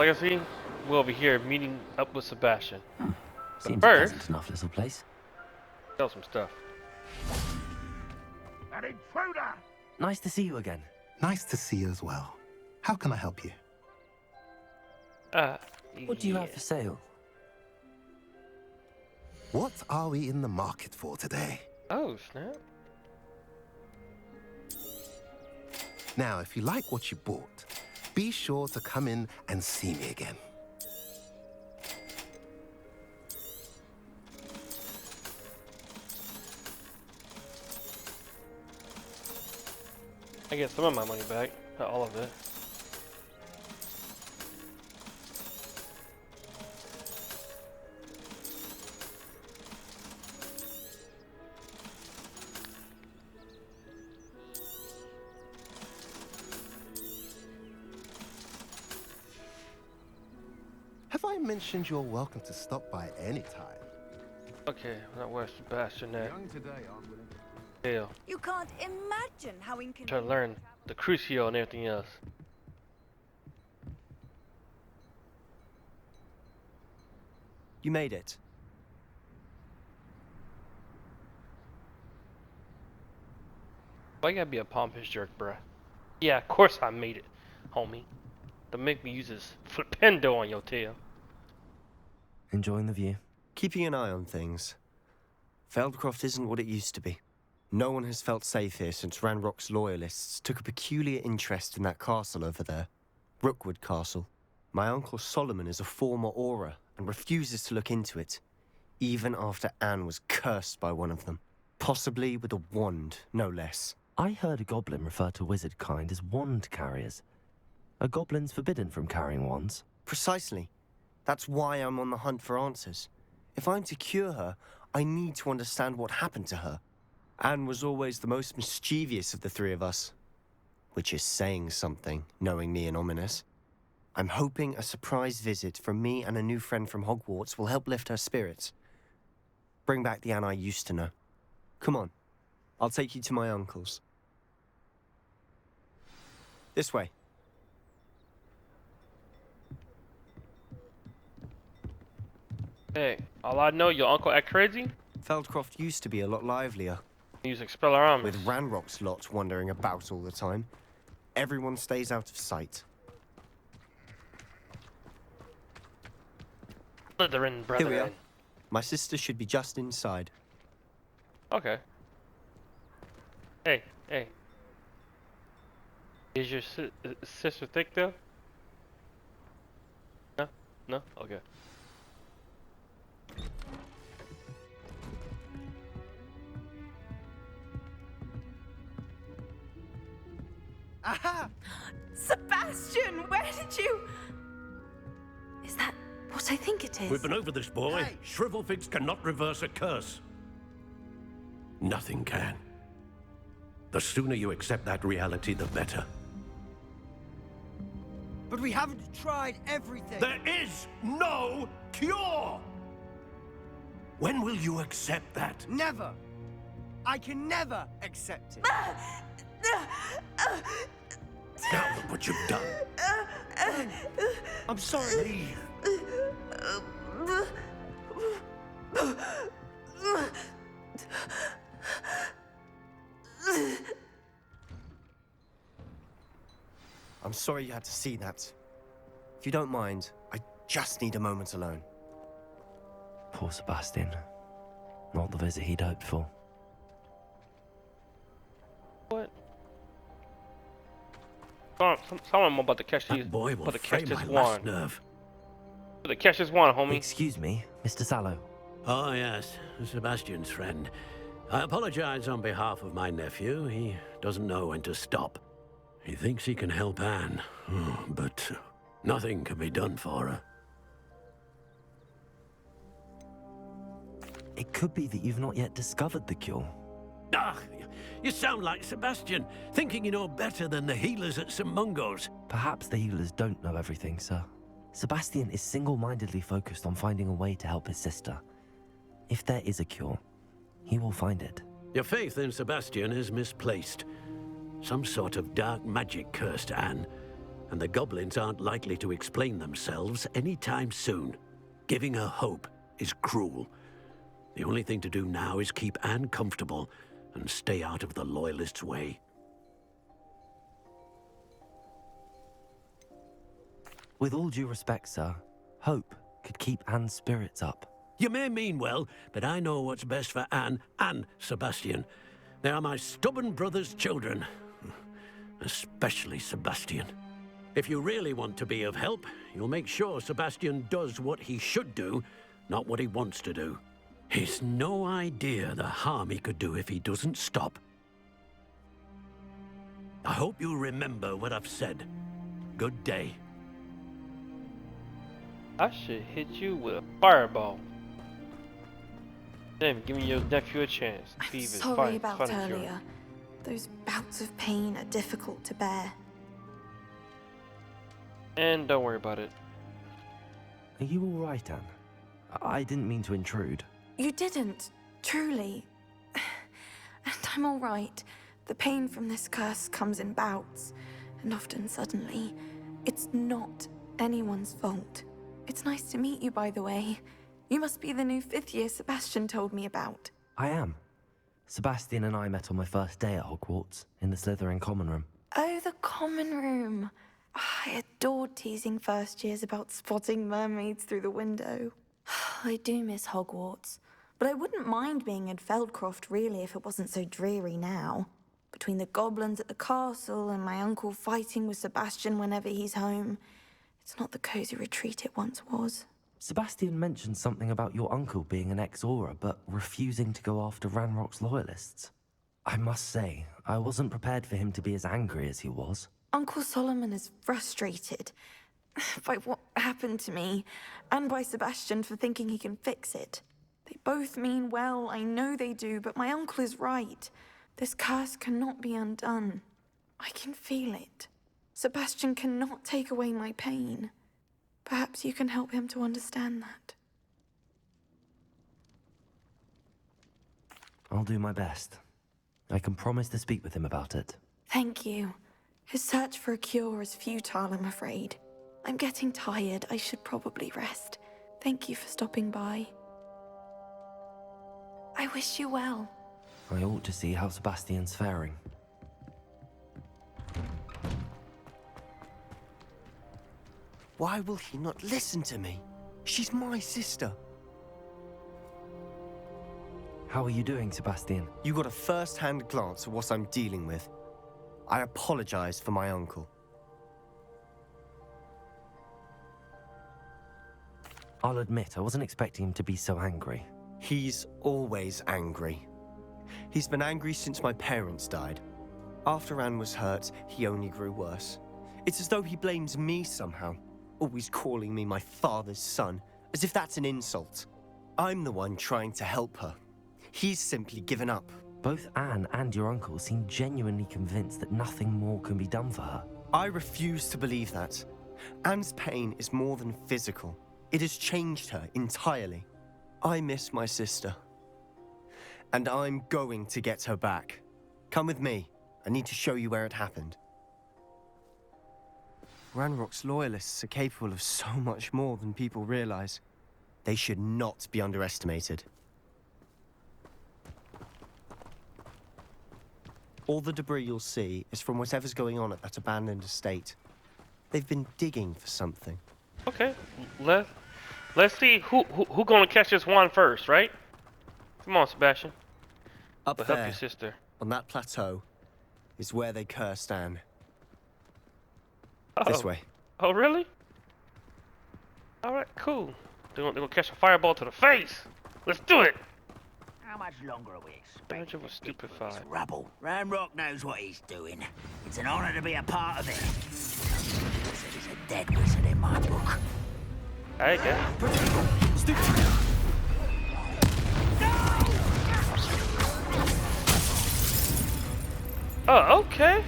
like I see, we're over here meeting up with Sebastian. But Seems a first, pleasant enough little place. tell some stuff. An intruder! Nice to see you again. Nice to see you as well. How can I help you? What do you have for sale? What are we in the market for today? Oh, snap. Now, if you like what you bought, be sure to come in and see me again. I get some of my money back, not all of it. Have I mentioned you're welcome to stop by any time? Okay, not where Sebastian at. Young today, aren't we? Hell, You can't imagine how inconvenient. try to learn the Crucio and everything else. You made it. Why you gotta be a pompous jerk, bruh? Yeah, of course I made it, homie. Don't make me use this flipendo on your tail. Enjoying the view? Keeping an eye on things. Feldcroft isn't what it used to be. No one has felt safe here since Ranrock's loyalists took a peculiar interest in that castle over there. Rookwood Castle. My uncle Solomon is a former Auror and refuses to look into it, even after Anne was cursed by one of them. Possibly with a wand, no less. I heard a goblin refer to wizard kind as wand carriers. Are goblins forbidden from carrying wands? Precisely. That's why I'm on the hunt for answers. If I'm to cure her, I need to understand what happened to her. Anne was always the most mischievous of the three of us. Which is saying something, knowing me and Ominous. I'm hoping a surprise visit from me and a new friend from Hogwarts will help lift her spirits. Bring back the Anne I used to know. Come on. I'll take you to my uncle's. This way. Hey, all I know, your uncle act crazy? Feldcroft used to be a lot livelier. Use Expeller Armor. With Ranrock's lot wandering about all the time, everyone stays out of sight. Slytherin, Here brethren. we are. My sister should be just inside. Okay. Hey, hey. Is your sister thick though? No? No? Okay. Aha! Sebastian, where did you... Is that what I think it is? We've been over this, boy. Hey. Shrivelfigs cannot reverse a curse. Nothing can. The sooner you accept that reality, the better. But we haven't tried everything. There is no cure! When will you accept that? Never. I can never accept it. Now look what you've done. I'm sorry. Leave. I'm sorry you had to see that. If you don't mind, I just need a moment alone. Poor Sebastian. Not the visit he'd hoped for. What? Someone about to catch these. That boy will About to catch frame this my last wand. nerve. About to catch this wand, homie. Excuse me, Mr. Sallow. Oh, yes. Sebastian's friend. I apologize on behalf of my nephew. He doesn't know when to stop. He thinks he can help Anne, but nothing can be done for her. It could be that you've not yet discovered the cure. Ah, you sound like Sebastian, thinking you know better than the healers at St. Mungo's. Perhaps the healers don't know everything, sir. Sebastian is single-mindedly focused on finding a way to help his sister. If there is a cure, he will find it. Your faith in Sebastian is misplaced. Some sort of dark magic cursed Anne. and the goblins aren't likely to explain themselves anytime soon. Giving her hope is cruel. The only thing to do now is keep Anne comfortable and stay out of the Loyalists' way. With all due respect, sir, hope could keep Anne's spirits up. You may mean well, but I know what's best for Anne and Sabastian. They are my stubborn brother's children. Especially Sabastian. If you really want to be of help, you'll make sure Sabastian does what he should do, not what he wants to do. He's no idea the harm he could do if he doesn't stop. I hope you remember what I've said. Good day. I should hit you with a fireball. Damn, give me your nephew a chance. I'm Steve is sorry fine, about fine as earlier. Those bouts of pain are difficult to bear. And don't worry about it. Are you all right, Anne? I didn't mean to intrude. You didn't, truly. And I'm all right. The pain from this curse comes in bouts, and often suddenly. It's not anyone's fault. It's nice to meet you, by the way. You must be the new 5th year Sebastian told me about. I am. Sebastian and I met on my first day at Hogwarts, in the Slytherin common room. Oh, the common room. I adored teasing first years about spotting mermaids through the window. I do miss Hogwarts, but I wouldn't mind being in Feldcroft really if it wasn't so dreary now. Between the goblins at the castle and my uncle fighting with Sebastian whenever he's home, it's not the cozy retreat it once was. Sebastian mentioned something about your uncle being an ex-Auror, but refusing to go after Ranrock's loyalists. I must say, I wasn't prepared for him to be as angry as he was. Uncle Solomon is frustrated by what happened to me, and by Sebastian for thinking he can fix it. They both mean well, I know they do, but my uncle is right. This curse cannot be undone. I can feel it. Sebastian cannot take away my pain. Perhaps you can help him to understand that. I'll do my best. I can promise to speak with him about it. Thank you. His search for a cure is futile, I'm afraid. I'm getting tired. I should probably rest. Thank you for stopping by. I wish you well. I ought to see how Sebastian's faring. Why will he not listen to me? She's my sister. How are you doing, Sebastian? You got a first-hand glance at what I'm dealing with. I apologize for my uncle. I'll admit, I wasn't expecting him to be so angry. He's always angry. He's been angry since my parents died. After Anne was hurt, he only grew worse. It's as though he blames me somehow, always calling me my father's son, as if that's an insult. I'm the one trying to help her. He's simply given up. Both Anne and your uncle seem genuinely convinced that nothing more can be done for her. I refuse to believe that. Anne's pain is more than physical. It has changed her entirely. I miss my sister. And I'm going to get her back. Come with me. I need to show you where it happened. Ranrock's loyalists are capable of so much more than people realize. They should not be underestimated. All the debris you'll see is from whatever's going on at that abandoned estate. They've been digging for something. Okay, let's see who gonna catch this wand first, right? Come on, Sebastian. Up Help there, your sister. on that plateau, is where they cursed Anne. Oh. This way. Oh, really? All right, cool. They're gonna catch a fireball to the face. Let's do it. How much longer are we expecting? Dungeon was stupefied. This rabble. Ranrock knows what he's doing. It's an honor to be a part of it. He's a dead wizard in my book. I guess. Oh, okay.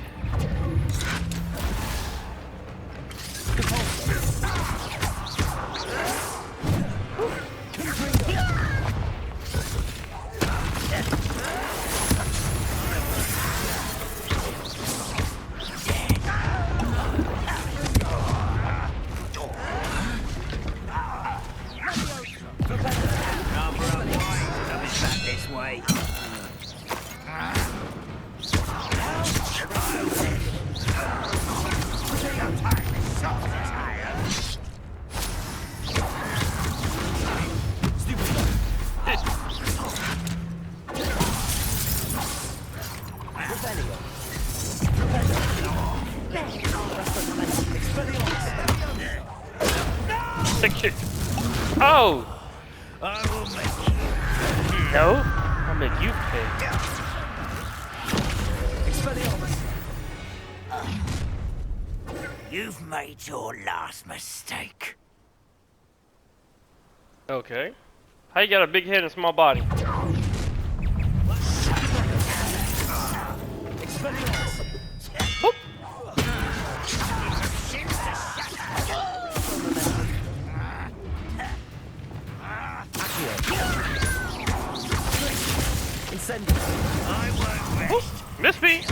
Take shit. Oh! I will make you. No? I'll make you pay. You've made your last mistake. Okay. How you got a big head and small body? Boop. Boop. Miss me.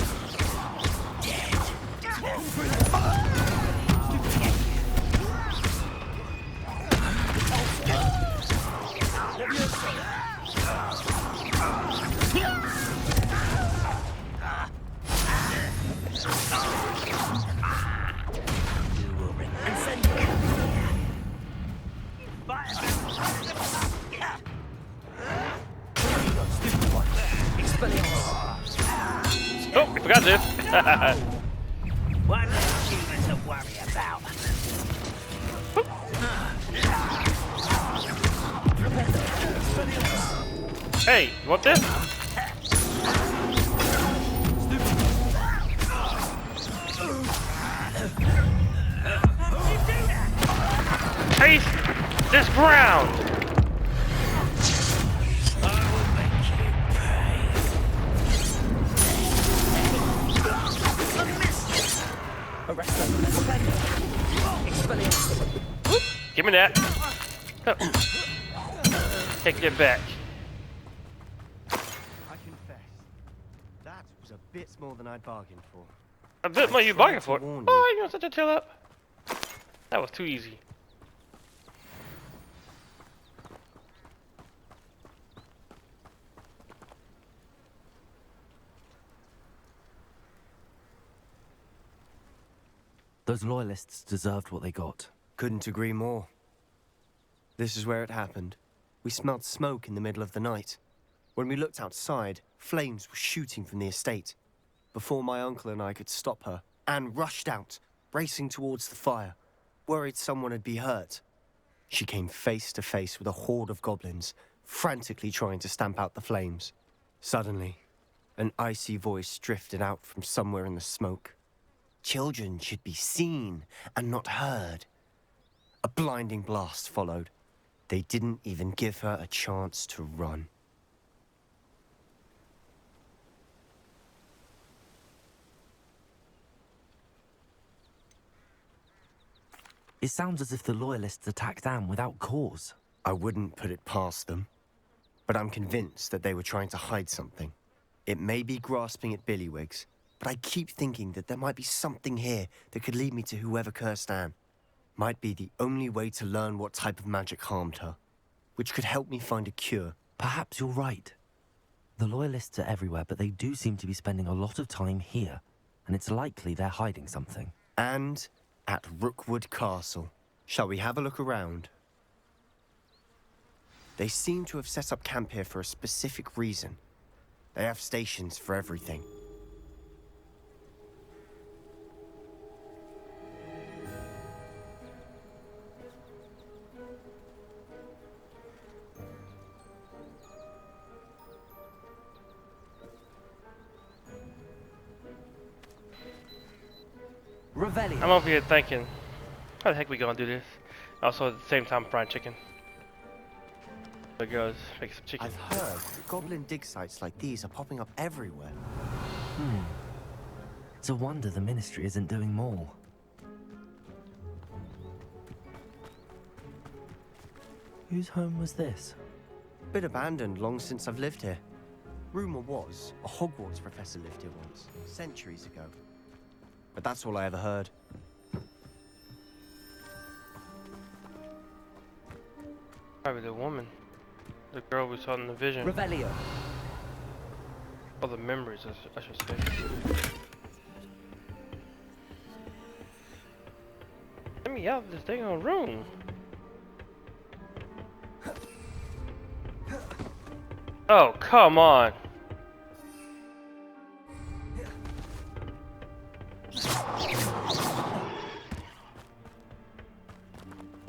Oh, we forgot this. One less human to worry about. Hey, you want this? Taste this ground. Give me that. Oh. Take it back. I confess, that was a bit more than I'd bargained for. A bit more you bargained for. warn you. Oh, you gonna set your tail up? That was too easy. Those loyalists deserved what they got. Couldn't agree more. This is where it happened. We smelled smoke in the middle of the night. When we looked outside, flames were shooting from the estate. Before my uncle and I could stop her, Anne rushed out, racing towards the fire, worried someone had been hurt. She came face to face with a horde of goblins, frantically trying to stamp out the flames. Suddenly, an icy voice drifted out from somewhere in the smoke. Children should be seen and not heard. A blinding blast followed. They didn't even give her a chance to run. It sounds as if the loyalists attacked Anne without cause. I wouldn't put it past them, but I'm convinced that they were trying to hide something. It may be grasping at Billywigs, but I keep thinking that there might be something here that could lead me to whoever cursed Anne. Might be the only way to learn what type of magic harmed her, which could help me find a cure. Perhaps you're right. The loyalists are everywhere, but they do seem to be spending a lot of time here, and it's likely they're hiding something. And at Rookwood Castle. Shall we have a look around? They seem to have set up camp here for a specific reason. They have stations for everything. I'm over here thinking, how the heck we gonna do this? Also at the same time frying chicken. The girls make some chicken. I've heard goblin dig sites like these are popping up everywhere. It's a wonder the Ministry isn't doing more. Whose home was this? Been abandoned long since I've lived here. Rumor was a Hogwarts professor lived here once, centuries ago. But that's all I ever heard. Probably the woman. The girl we saw in the vision. Revelio. Oh, the memories, I should say. Let me out of this dang old room. Oh, come on.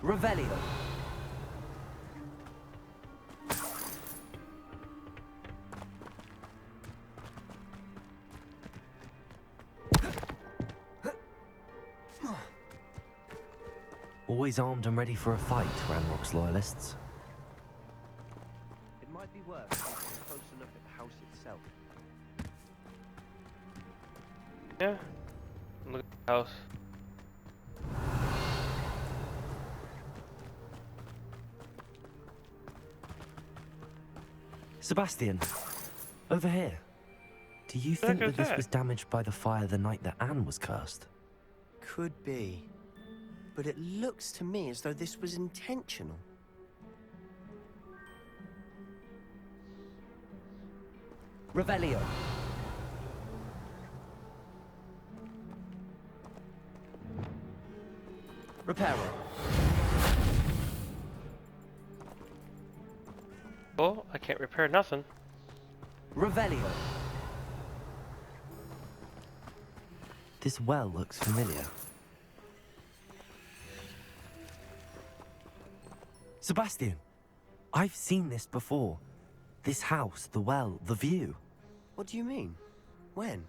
Revelio. Always armed and ready for a fight, Ranrock's loyalists. It might be worth taking a closer look at the house itself. Yeah. Look at the house. Sebastian, over here. Do you think Look that at this that. was damaged by the fire the night that Anne was cursed? Could be. But it looks to me as though this was intentional. Revelio. Reparo. Oh, I can't repair nothing. Revelio. This well looks familiar. Sebastian, I've seen this before. This house, the well, the view. What do you mean? When?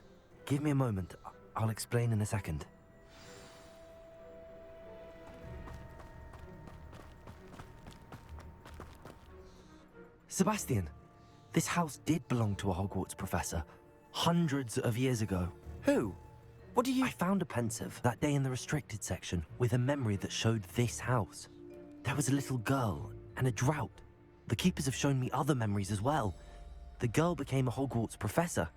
Give me a moment. I'll explain in a second. Sebastian, this house did belong to a Hogwarts professor hundreds of years ago. Who? What do you... I found a pensive that day in the restricted section with a memory that showed this house. There was a little girl and a drought. The keepers have shown me other memories as well. The girl became a Hogwarts professor.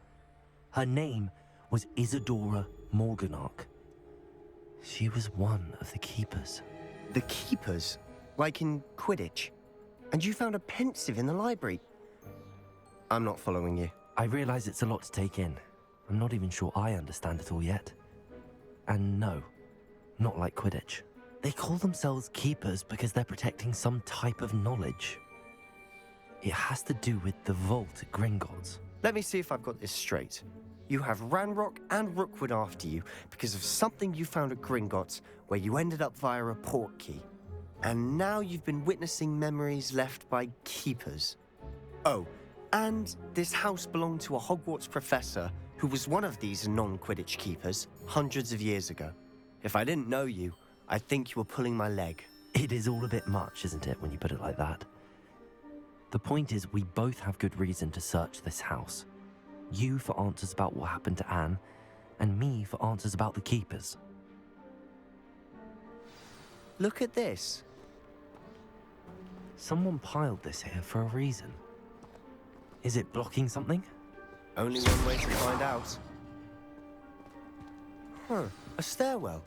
Her name was Isadora Morganach. She was one of the keepers. The keepers? Like in Quidditch? And you found a pensive in the library? I'm not following you. I realize it's a lot to take in. I'm not even sure I understand it all yet. And no, not like Quidditch. They call themselves keepers because they're protecting some type of knowledge. It has to do with the vault at Gringotts. Let me see if I've got this straight. You have Ranrock and Rookwood after you because of something you found at Gringotts where you ended up via a portkey. And now you've been witnessing memories left by keepers. Oh, and this house belonged to a Hogwarts professor who was one of these non-Quidditch keepers hundreds of years ago. If I didn't know you, I'd think you were pulling my leg. It is all a bit much, isn't it, when you put it like that? The point is, we both have good reason to search this house. You for answers about what happened to Anne, and me for answers about the keepers. Look at this. Someone piled this here for a reason. Is it blocking something? Only one way to find out. Huh, a stairwell.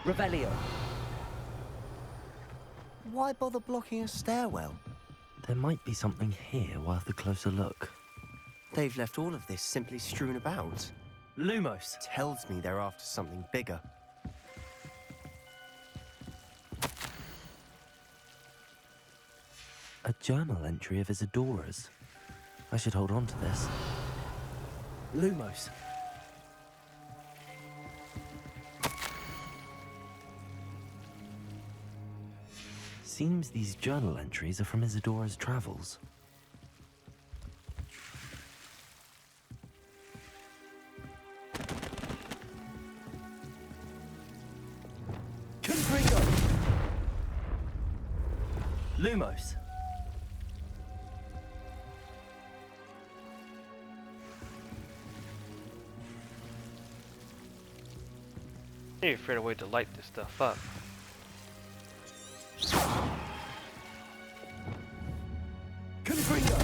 Revelio. Why bother blocking a stairwell? There might be something here worth a closer look. They've left all of this simply strewn about. Lumos. Tells me they're after something bigger. A journal entry of Isadora's. I should hold on to this. Lumos. Seems these journal entries are from Isadora's travels. Confringo! Lumos. I need to figure out a way to light this stuff up. Confringo!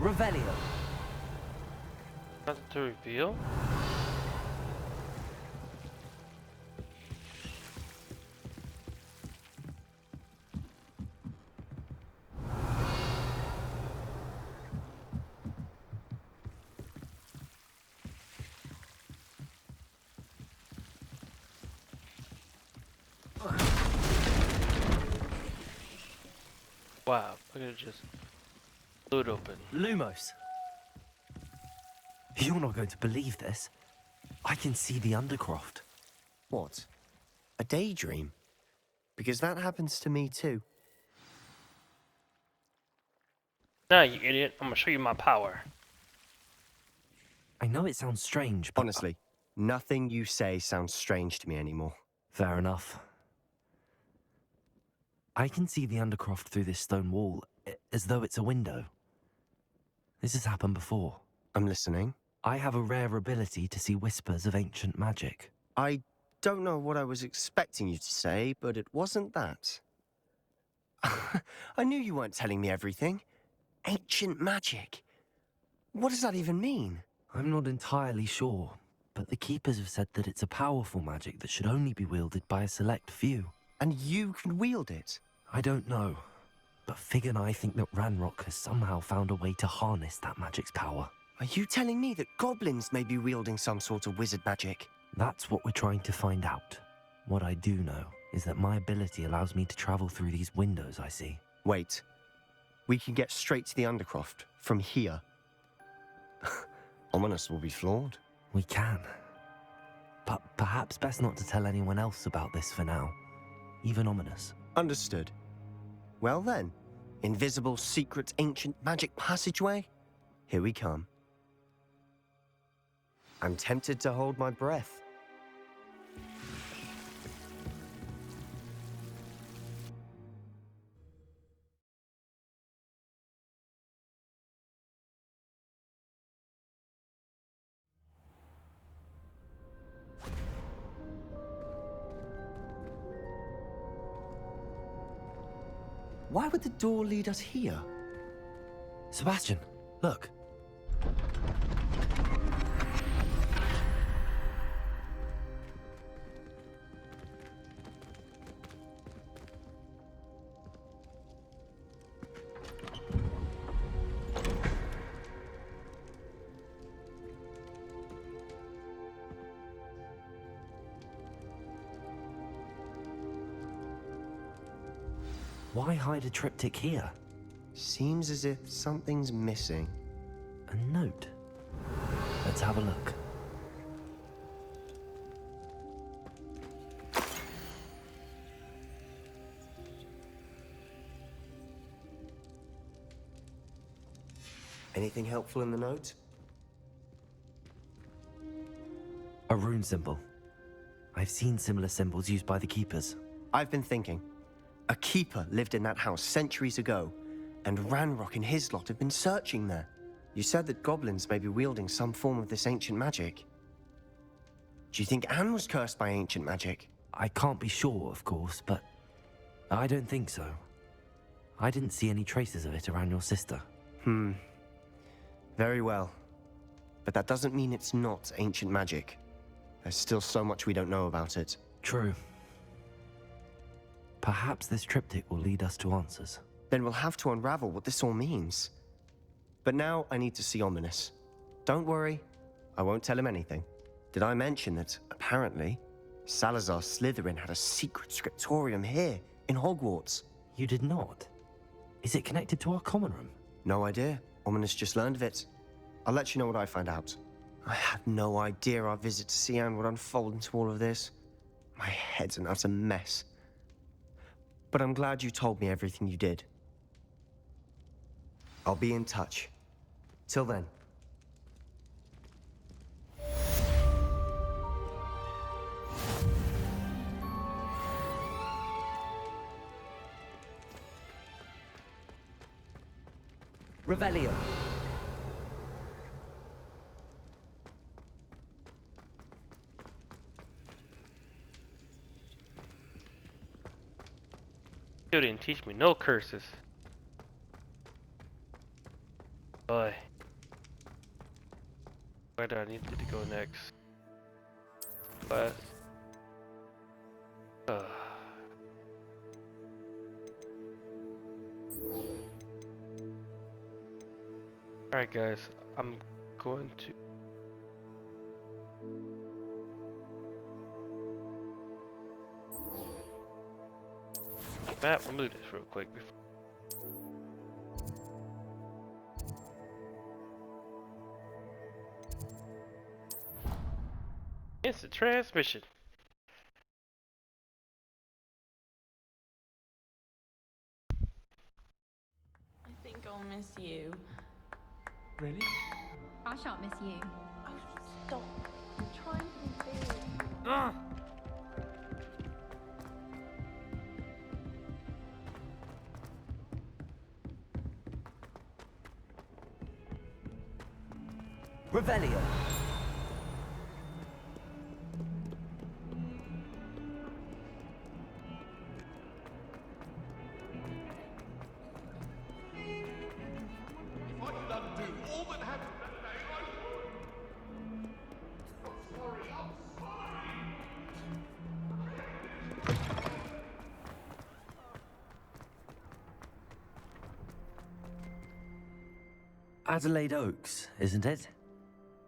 Revelio. Nothing to reveal. Wow, look at it just blew it open. Lumos. You're not going to believe this. I can see the Undercroft. What? A daydream? Because that happens to me too. Now, you idiot, I'm gonna show you my power. I know it sounds strange, but... Honestly, nothing you say sounds strange to me anymore. Fair enough. I can see the Undercroft through this stone wall, as though it's a window. This has happened before. I'm listening. I have a rare ability to see whispers of ancient magic. I don't know what I was expecting you to say, but it wasn't that. I knew you weren't telling me everything. Ancient magic. What does that even mean? I'm not entirely sure, but the Keepers have said that it's a powerful magic that should only be wielded by a select few. And you can wield it? I don't know, but Fig and I think that Ranrock has somehow found a way to harness that magic's power. Are you telling me that goblins may be wielding some sort of wizard magic? That's what we're trying to find out. What I do know is that my ability allows me to travel through these windows I see. Wait. We can get straight to the Undercroft from here. Ominous will be floored. We can. But perhaps best not to tell anyone else about this for now. Even Ominous. Understood. Well then, invisible, secret, ancient magic passageway? Here we come. I'm tempted to hold my breath. Why would the door lead us here? Sebastian, look. Why hide a triptych here? Seems as if something's missing. A note. Let's have a look. Anything helpful in the note? A rune symbol. I've seen similar symbols used by the Keepers. I've been thinking. A keeper lived in that house centuries ago, and Ranrock and his lot have been searching there. You said that goblins may be wielding some form of this ancient magic. Do you think Anne was cursed by ancient magic? I can't be sure, of course, but I don't think so. I didn't see any traces of it around your sister. Very well. But that doesn't mean it's not ancient magic. There's still so much we don't know about it. True. Perhaps this triptych will lead us to answers. Then we'll have to unravel what this all means. But now I need to see Ominous. Don't worry, I won't tell him anything. Did I mention that, apparently, Salazar Slytherin had a secret scriptorium here, in Hogwarts? You did not? Is it connected to our common room? No idea. Ominous just learned of it. I'll let you know what I find out. I had no idea our visit to see Anne would unfold into all of this. My head's an utter mess. But I'm glad you told me everything you did. I'll be in touch. Till then. Revelio. You didn't teach me no curses. Boy. Where do I need to go next? Class. Alright guys, I'm going to... Matt, remove this real quick before... Instant transmission. I think I'll miss you. Really? I shan't miss you. Oh, stop. I'm trying to be serious. Revelio. Adelaide Oaks, isn't it?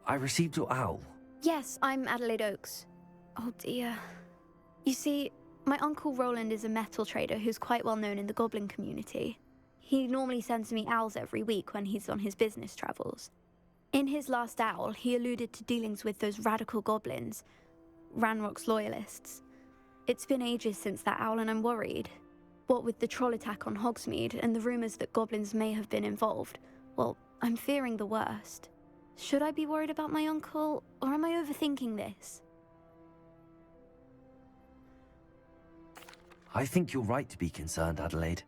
I received your owl. Yes, I'm Adelaide Oaks. Oh dear. You see, my uncle Roland is a metal trader who's quite well known in the goblin community. He normally sends me owls every week when he's on his business travels. In his last owl, he alluded to dealings with those radical goblins, Ranrock's loyalists. It's been ages since that owl and I'm worried. What with the troll attack on Hogsmeade and the rumours that goblins may have been involved, well, I'm fearing the worst. Should I be worried about my uncle, or am I overthinking this? I think you're right to be concerned, Adelaide.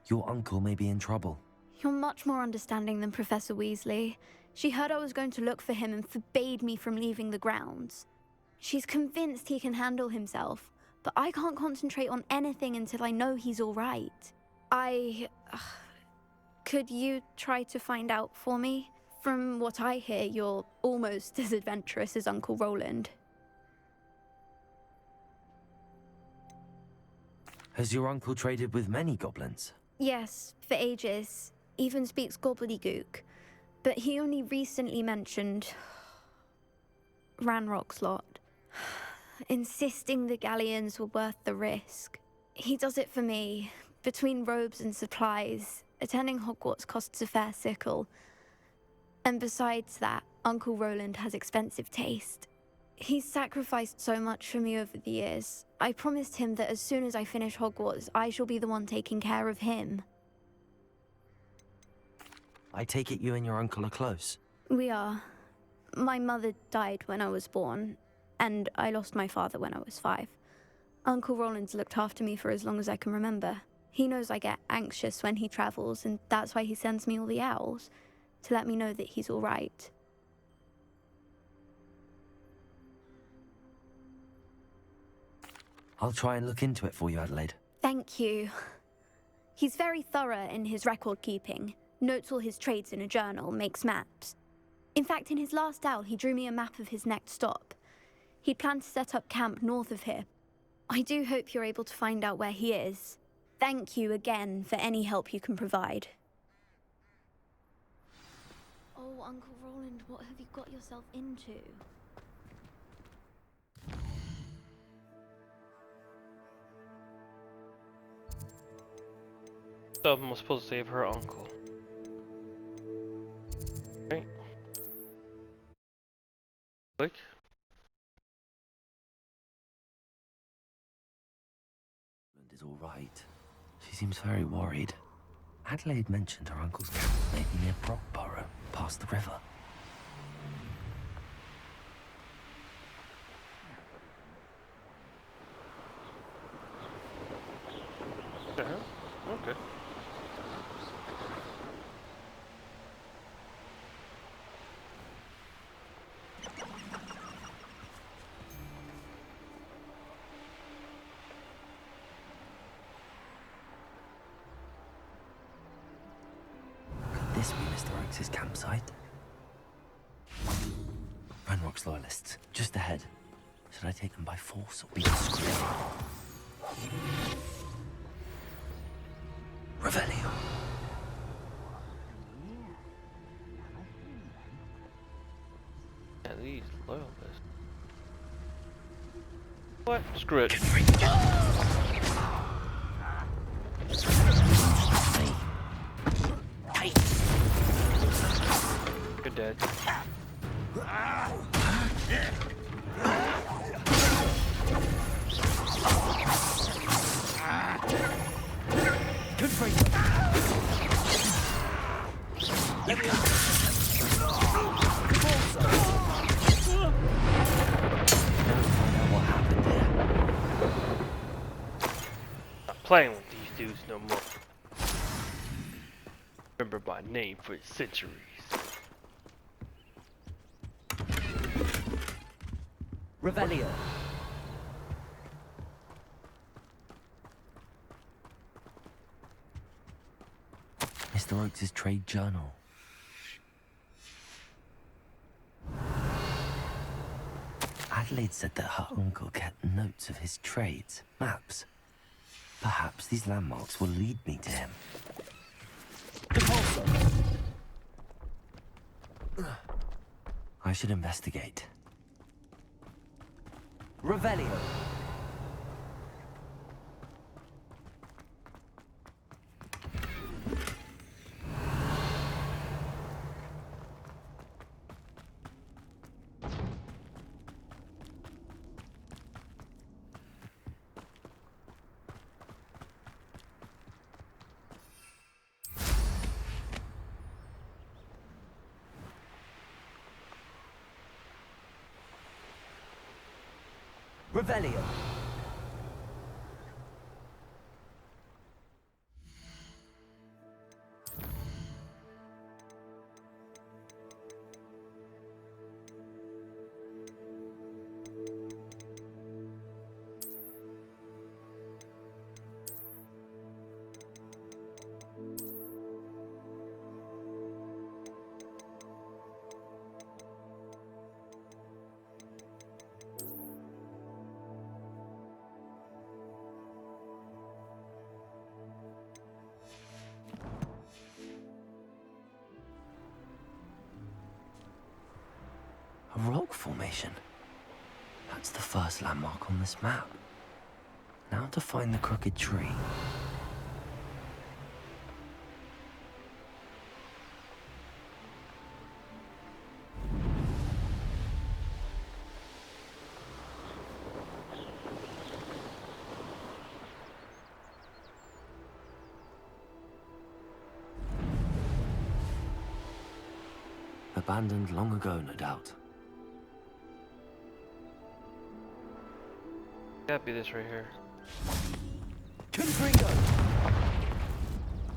Your uncle may be in trouble. You're much more understanding than Professor Weasley. She heard I was going to look for him and forbade me from leaving the grounds. She's convinced he can handle himself, but I can't concentrate on anything until I know he's all right. Could you try to find out for me? From what I hear, you're almost as adventurous as Uncle Roland. Has your uncle traded with many goblins? Yes, for ages. Even speaks gobbledygook. But he only recently mentioned Ranrock's lot, insisting the galleons were worth the risk. He does it for me. Between robes and supplies, attending Hogwarts costs a fair sickle. And besides that, Uncle Roland has expensive taste. He's sacrificed so much for me over the years. I promised him that as soon as I finish Hogwarts, I shall be the one taking care of him. I take it you and your uncle are close. We are. My mother died when I was born, and I lost my father when I was 5. Uncle Roland's looked after me for as long as I can remember. He knows I get anxious when he travels, and that's why he sends me all the owls, to let me know that he's all right. I'll try and look into it for you, Adelaide. Thank you. He's very thorough in his record keeping, notes all his trades in a journal, makes maps. In fact, in his last owl, he drew me a map of his next stop. He'd planned to set up camp north of here. I do hope you're able to find out where he is. Thank you again for any help you can provide. Oh, Uncle Roland, what have you got yourself into? Someone was supposed to save her uncle. Right. Click. Is all right. She seems very worried. Adelaide mentioned her uncle's camp may be near Brockborough, past the river. Okay. Could this be Mr. Oakes' campsite? Ranrock's loyalists, just ahead. Should I take them by force or be discreet? Revelio. Yeah, these loyalists. What? Screw it. You're dead. Good for you. What happened there? Not playing with these dudes no more. Remember my name for centuries. Revelio. Mr. Oakes' trade journal. Adelaide said that her uncle kept notes of his trades, maps. Perhaps these landmarks will lead me to him. I should investigate. Revelio. Revelio. A rock formation. That's the first landmark on this map. Now to find the crooked tree. Abandoned long ago, no doubt. Gotta be this right here. Confringo.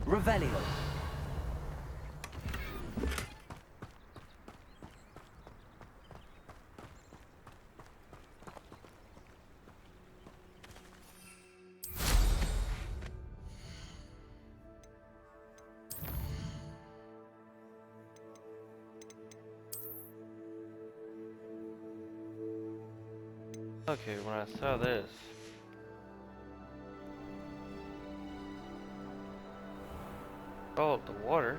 Revelio. Okay, when I saw this. Oh, the water.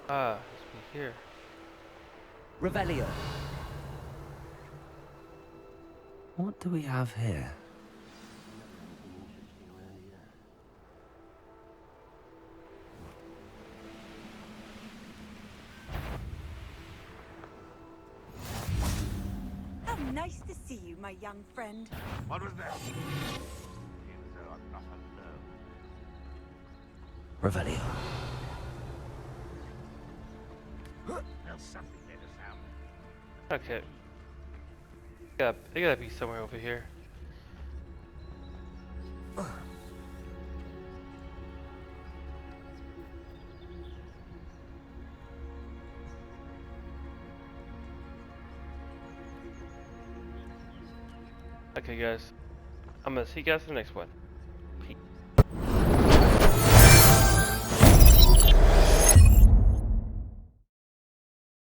Ah, it's here. Revelio. What do we have here? How nice to see you, my young friend. What was that? Revelio. There's something there to sound. Okay. It gotta be somewhere over here. Okay, guys. I'm gonna see you guys in the next one.